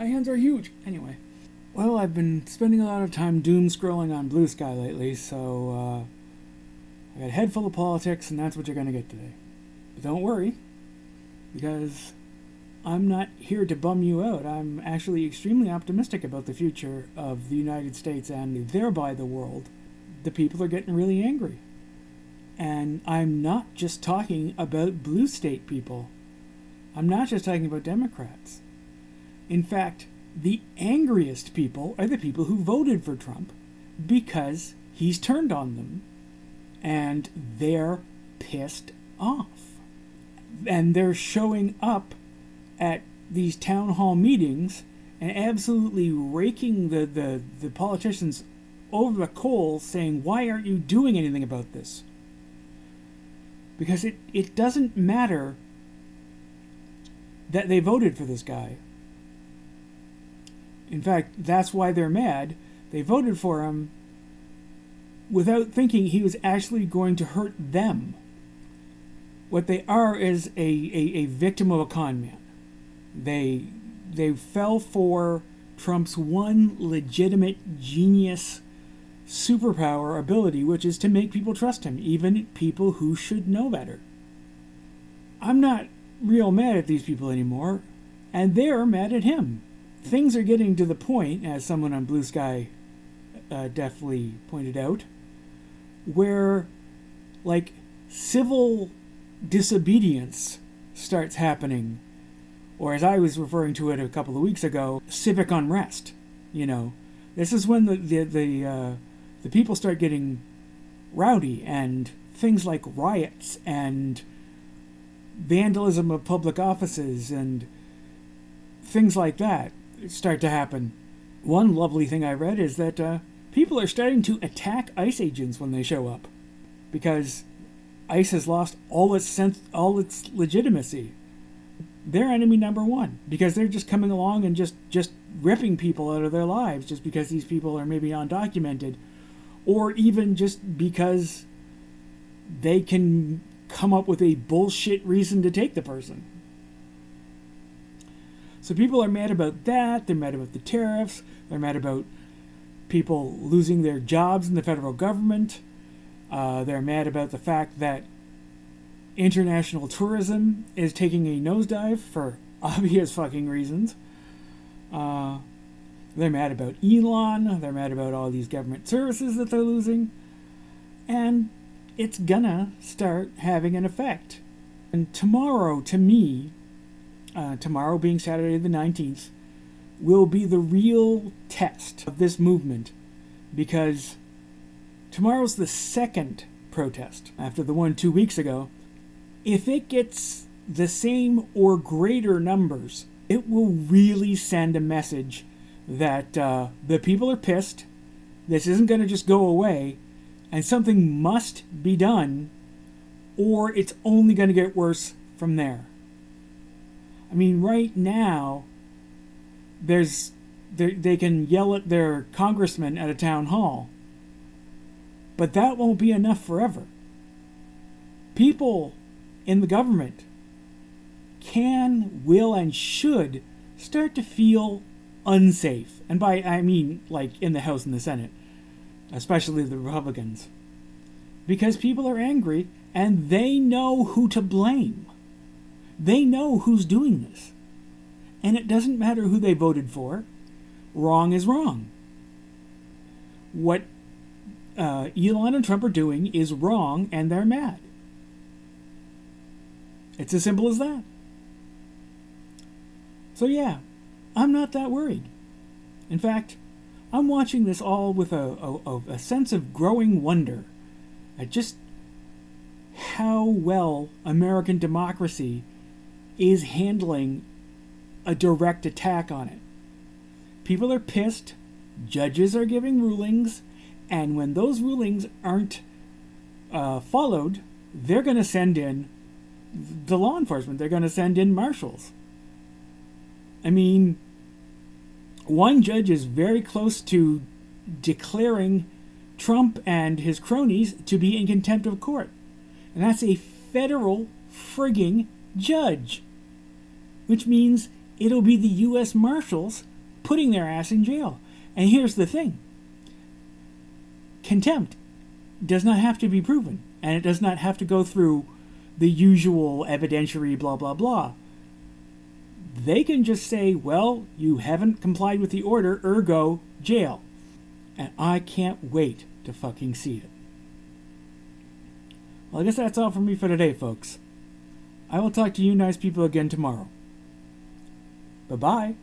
My hands are huge. Anyway. Well, I've been spending a lot of time doom scrolling on Blue Sky lately, so I got a head full of politics, and that's what you're going to get today. But don't worry, because I'm not here to bum you out. I'm actually extremely optimistic about the future of the United States and thereby the world. The people are getting really angry. And I'm not just talking about blue state people. I'm not just talking about Democrats. In fact, the angriest people are the people who voted for Trump because he's turned on them. And they're pissed off. And they're showing up at these town hall meetings and absolutely raking the politicians over the coals, saying, why aren't you doing anything about this? Because it doesn't matter that they voted for this guy. In fact, that's why they're mad. They voted for him without thinking he was actually going to hurt them. What they are is a victim of a con man. They fell for Trump's one legitimate genius superpower ability, which is to make people trust him, even people who should know better. I'm not real mad at these people anymore, and they're mad at him. Things are getting to the point, as someone on Blue Sky definitely pointed out, where like civil disobedience starts happening, or as I was referring to it a couple of weeks ago, civic unrest. You know, this is when the people start getting rowdy, and things like riots and vandalism of public offices and things like that start to happen. One lovely thing I read is that people are starting to attack ICE agents when they show up, because ICE has lost all its legitimacy. They're enemy number one, because they're just coming along and just ripping people out of their lives just because these people are maybe undocumented, or even just because they can come up with a bullshit reason to take the person. So people are mad about that. They're mad about the tariffs. They're mad about people losing their jobs in the federal government. They're mad about the fact that international tourism is taking a nosedive for obvious fucking reasons. They're mad about Elon. They're mad about all these government services that they're losing. And it's gonna start having an effect. And tomorrow, to me, tomorrow being Saturday the 19th, will be the real test of this movement, because tomorrow's the second protest after the one 2 weeks ago. If it gets the same or greater numbers, it will really send a message that the people are pissed, this isn't going to just go away, and something must be done, or it's only going to get worse from there. I mean, right now, they can yell at their congressman at a town hall, but that won't be enough forever. People in the government can, will, and should start to feel unsafe. And by I mean like in the House and the Senate, especially the Republicans. Because people are angry and they know who to blame. They know who's doing this. And it doesn't matter who they voted for. Wrong is wrong. What Elon and Trump are doing is wrong, and they're mad. It's as simple as that. So yeah, I'm not that worried. In fact, I'm watching this all with a sense of growing wonder at just how well American democracy is handling a direct attack on it. People are pissed, judges are giving rulings, and when those rulings aren't followed, they're going to send in the law enforcement. They're going to send in marshals. I mean, one judge is very close to declaring Trump and his cronies to be in contempt of court. And that's a federal frigging judge. Which means it'll be the U.S. Marshals putting their ass in jail. And here's the thing. Contempt does not have to be proven, and it does not have to go through the usual evidentiary blah blah blah. They can just say, well, you haven't complied with the order, ergo jail. And I can't wait to fucking see it. Well, I guess that's all from me for today, folks. I will talk to you nice people again tomorrow. Bye-bye.